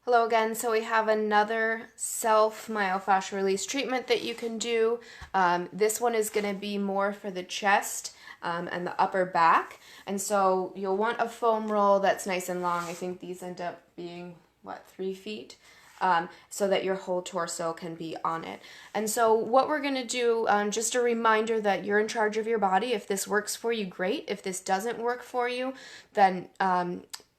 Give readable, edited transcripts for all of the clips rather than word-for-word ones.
Hello again. So we have another self myofascial release treatment that you can do. This one is going to be more for the chest and the upper back. And so you'll want a foam roll that's nice and long. I think these end up being, 3 feet? So that your whole torso can be on it. And so what we're going to do, just a reminder that you're in charge of your body. If this works for you, great. If this doesn't work for you, then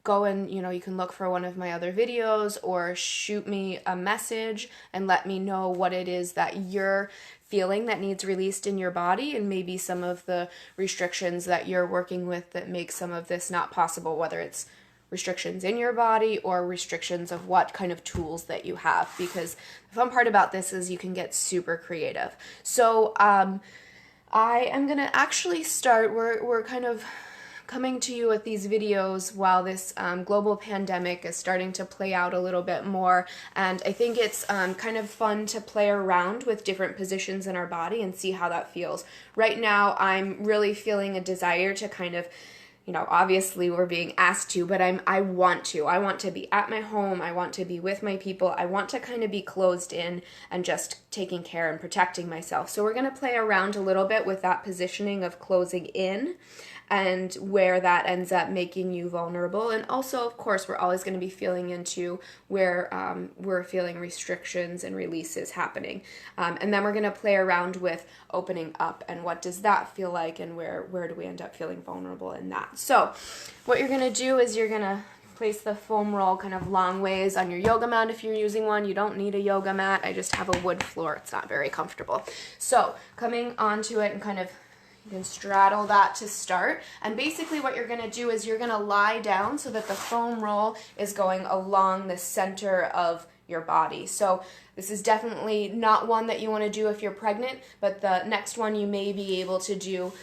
go and, you can look for one of my other videos or shoot me a message and let me know what it is that you're feeling that needs released in your body, and maybe some of the restrictions that you're working with that make some of this not possible, whether it's restrictions in your body or restrictions of what kind of tools that you have, because the fun part about this is you can get super creative. So I am going to actually start, we're kind of coming to you with these videos while this global pandemic is starting to play out a little bit more, and I think it's kind of fun to play around with different positions in our body and see how that feels. Right now I'm really feeling a desire to kind of, obviously we're being asked to, but I want to be at my home. I want to be with my people. I want to kind of be closed in and just taking care and protecting myself. So we're going to play around a little bit with that positioning of closing in and where that ends up making you vulnerable. And also, of course, we're always going to be feeling into where we're feeling restrictions and releases happening. And then we're going to play around with opening up and what does that feel like, and where do we end up feeling vulnerable in that. So what you're going to do is you're going to place the foam roll kind of long ways on your yoga mat if you're using one. You don't need a yoga mat. I just have a wood floor. It's not very comfortable. So coming onto it and kind of, you can straddle that to start. And basically what you're going to do is you're going to lie down so that the foam roll is going along the center of your body. So this is definitely not one that you want to do if you're pregnant, but the next one you may be able to do.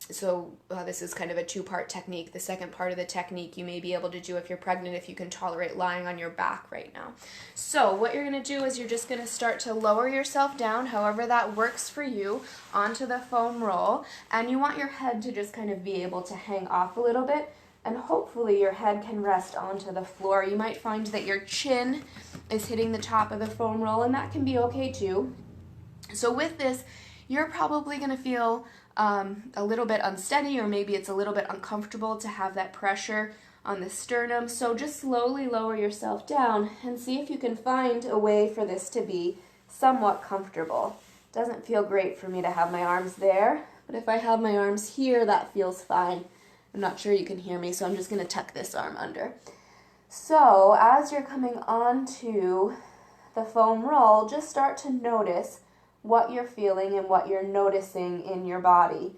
This is kind of a two-part technique. The second part of the technique you may be able to do if you're pregnant, if you can tolerate lying on your back right now. So what you're going to do is you're just going to start to lower yourself down, however that works for you, onto the foam roll. And you want your head to just kind of be able to hang off a little bit, and hopefully your head can rest onto the floor. You might find that your chin is hitting the top of the foam roll, and that can be okay too. So with this, you're probably going to feel a little bit unsteady, or maybe it's a little bit uncomfortable to have that pressure on the sternum. So just slowly lower yourself down and see if you can find a way for this to be somewhat comfortable. It doesn't feel great for me to have my arms there, but if I have my arms here, that feels fine. I'm not sure you can hear me, so I'm just going to tuck this arm under. So as you're coming onto the foam roll, just start to notice what you're feeling and what you're noticing in your body.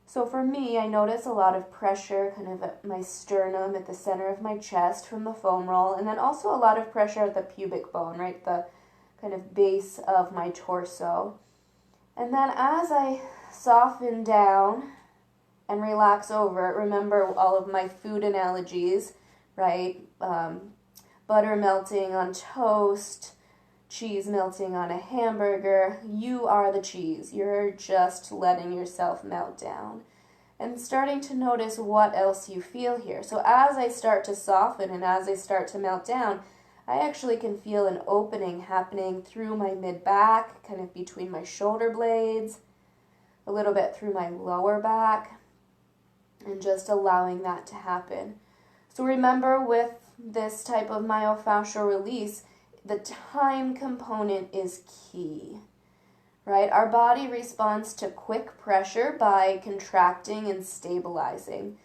So for me, I notice a lot of pressure kind of at my sternum, at the center of my chest from the foam roll, and then also a lot of pressure at the pubic bone, right, the kind of base of my torso. And then as I soften down and relax over it, remember all of my food analogies, right? Butter melting on toast, cheese melting on a hamburger. You are the cheese. You're just letting yourself melt down and starting to notice what else you feel here. So as I start to soften and as I start to melt down, I actually can feel an opening happening through my mid-back, kind of between my shoulder blades, a little bit through my lower back, and just allowing that to happen. So remember, with this type of myofascial release, the time component is key, right? Our body responds to quick pressure by contracting and stabilizing.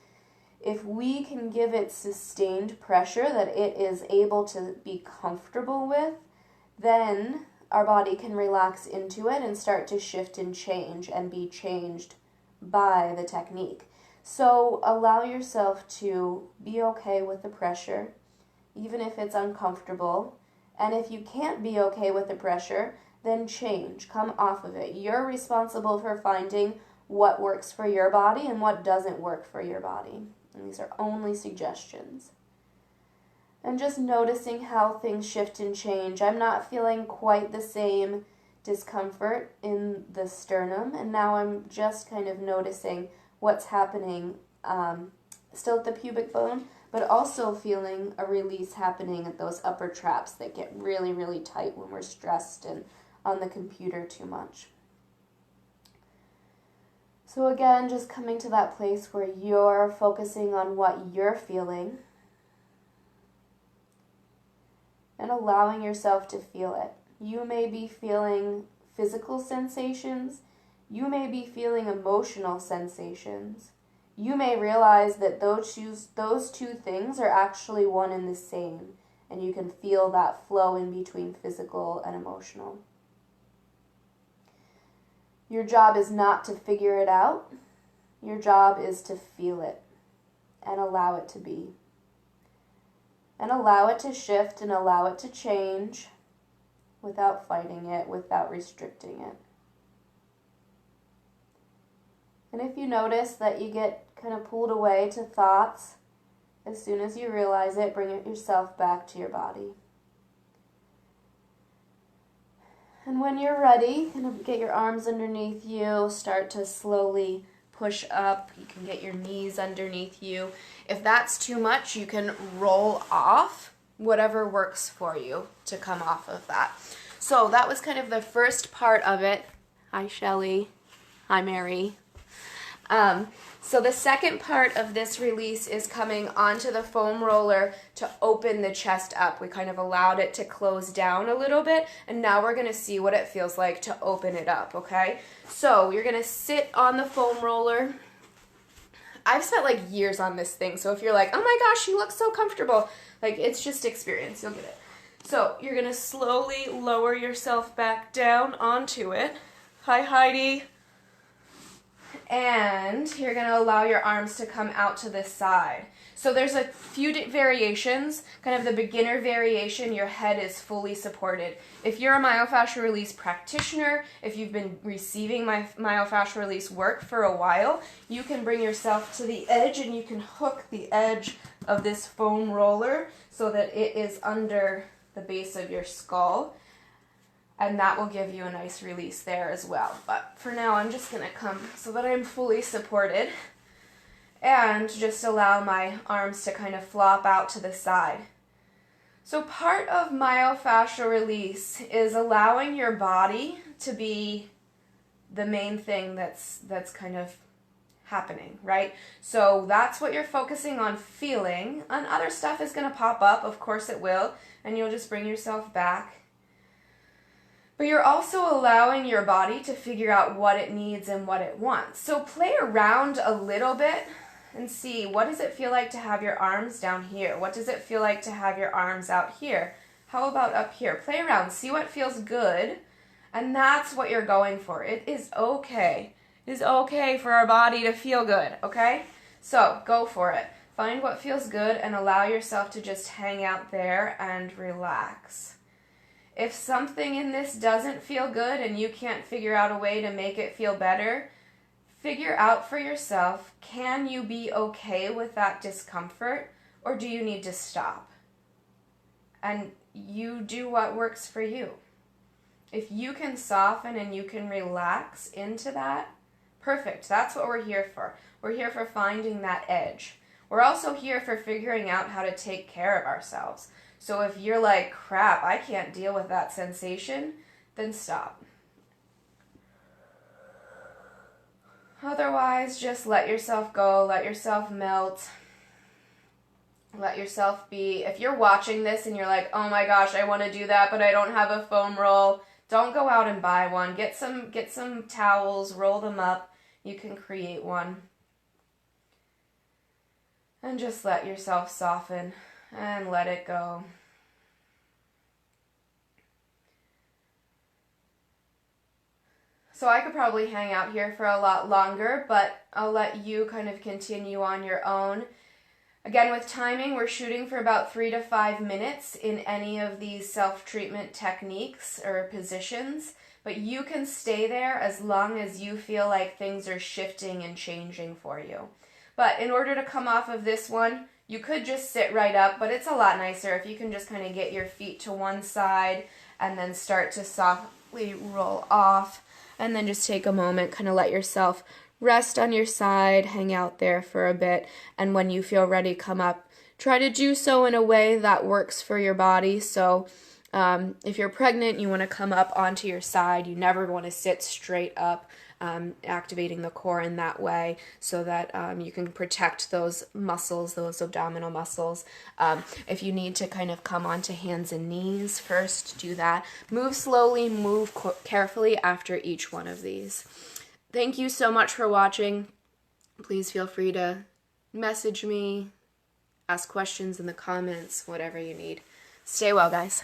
If we can give it sustained pressure that it is able to be comfortable with, then our body can relax into it and start to shift and change and be changed by the technique. So allow yourself to be okay with the pressure, even if it's uncomfortable. And if you can't be okay with the pressure, then change, come off of it. You're responsible for finding what works for your body and what doesn't work for your body. And these are only suggestions. And just noticing how things shift and change. I'm not feeling quite the same discomfort in the sternum, and now I'm just kind of noticing what's happening still at the pubic bone, but also feeling a release happening at those upper traps that get really, really tight when we're stressed and on the computer too much. So again, just coming to that place where you're focusing on what you're feeling and allowing yourself to feel it. You may be feeling physical sensations. You may be feeling emotional sensations. You may realize that those two things are actually one and the same, and you can feel that flow in between physical and emotional. Your job is not to figure it out. Your job is to feel it and allow it to be. And allow it to shift and allow it to change without fighting it, without restricting it. And if you notice that you get kind of pulled away to thoughts, as soon as you realize it, bring yourself back to your body. And when you're ready, kind of get your arms underneath you, start to slowly push up. You can get your knees underneath you. If that's too much, you can roll off whatever works for you to come off of that. So that was kind of the first part of it. Hi, Shelly. Hi, Mary. So the second part of this release is coming onto the foam roller to open the chest up. We kind of allowed it to close down a little bit, and now we're going to see what it feels like to open it up, okay? So you're going to sit on the foam roller. I've spent like years on this thing, so if you're like, oh my gosh, you look so comfortable, like it's just experience, you'll get it. So you're going to slowly lower yourself back down onto it. Hi, Heidi. And you're going to allow your arms to come out to this side. So there's a few variations. Kind of the beginner variation, your head is fully supported. If you're a myofascial release practitioner, if you've been receiving my myofascial release work for a while, you can bring yourself to the edge and you can hook the edge of this foam roller so that it is under the base of your skull. And that will give you a nice release there as well. But for now, I'm just going to come so that I'm fully supported and just allow my arms to kind of flop out to the side. So part of myofascial release is allowing your body to be the main thing that's kind of happening, right? So that's what you're focusing on feeling. And other stuff is going to pop up, of course it will, and you'll just bring yourself back. But you're also allowing your body to figure out what it needs and what it wants. So play around a little bit and see, what does it feel like to have your arms down here? What does it feel like to have your arms out here? How about up here? Play around, see what feels good, and that's what you're going for. It is okay. It is okay for our body to feel good, okay? So go for it. Find what feels good and allow yourself to just hang out there and relax. If something in this doesn't feel good and you can't figure out a way to make it feel better, figure out for yourself, can you be okay with that discomfort, or do you need to stop? And you do what works for you. If you can soften and you can relax into that, perfect. That's what we're here for. We're here for finding that edge. We're also here for figuring out how to take care of ourselves. So if you're like, crap, I can't deal with that sensation, then stop. Otherwise, just let yourself go, let yourself melt, let yourself be. If you're watching this and you're like, oh my gosh, I want to do that, but I don't have a foam roll, don't go out and buy one. Get some towels, roll them up. You can create one. And just let yourself soften and let it go. So I could probably hang out here for a lot longer, but I'll let you kind of continue on your own. Again, with timing, we're shooting for about 3 to 5 minutes in any of these self-treatment techniques or positions, but you can stay there as long as you feel like things are shifting and changing for you. But in order to come off of this one, you could just sit right up, but it's a lot nicer if you can just kind of get your feet to one side and then start to softly roll off, and then just take a moment, kind of let yourself rest on your side, hang out there for a bit, and when you feel ready, come up try to do so in a way that works for your body. So if you're pregnant, you want to come up onto your side. You never want to sit straight up, activating the core in that way so that you can protect those muscles, those abdominal muscles. If you need to kind of come onto hands and knees first, do that. Move slowly, move carefully after each one of these. Thank you so much for watching. Please feel free to message me, ask questions in the comments, whatever you need. Stay well, guys.